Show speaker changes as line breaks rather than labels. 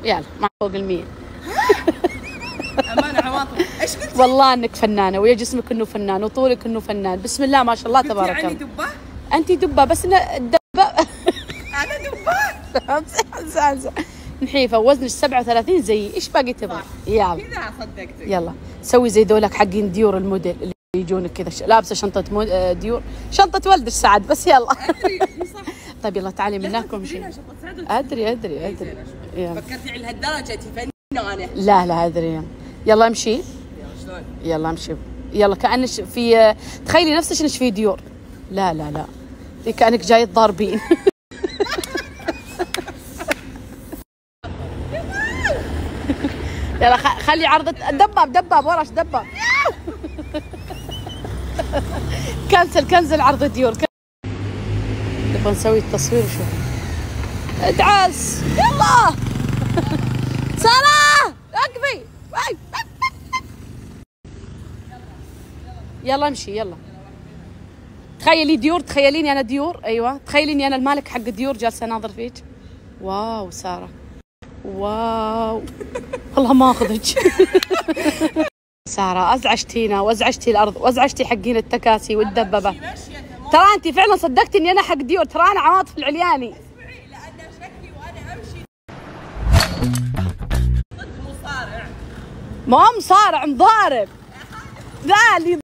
يلا مع فوق ال100.
أمانة عواطف، إيش قلتي؟
والله إنك فنانة، ويا جسمك إنه فنان، وطولك إنه فنان، بسم الله ما شاء الله تبارك الله.
دبة؟
أنت دبة، بس الدبة
أنا دبة؟
نحيفة، وزنك 37 زيي، إيش باقي تبغى؟ يلا
كذا صدقتك.
يلا سوي زي دولك حقين ديور الموديل اللي يجونك كذا لابسة شنطة ديور، شنطة ولدك سعد، بس يلا.
أدري صح.
طيب يلا تعالي منكم شيء. أدري. يلا.
فكرتي على هالدرجة أنت فنانة؟
لا أدري. يلا امشي.
شلون؟
يلا امشي. يلا كأنك في، تخيلي نفسك انك في ديور. لا كأنك جاي تضاربين. يلا خلي عرضة دباب وراش دباب. كنسل عرض ديور. نبغى نسوي التصوير وشوف. ادعس يلا. سارة اقفي. يلا امشي يلا. تخيلي ديور، تخيليني انا ديور. ايوه تخيليني انا المالك حق ديور جالسه اناظر فيك. واو ساره، واو والله ما اخذك. ساره ازعجتينا وازعجتي الارض وازعجتي حقين التكاسي والدببه. ترى انت فعلا صدقتي اني انا حق ديور، ترى انا عواطف العلياني.
اسمعي، لأن شكلي وأنا أمشي ضد مصارع.
ما مصارع مضارب. لا اللي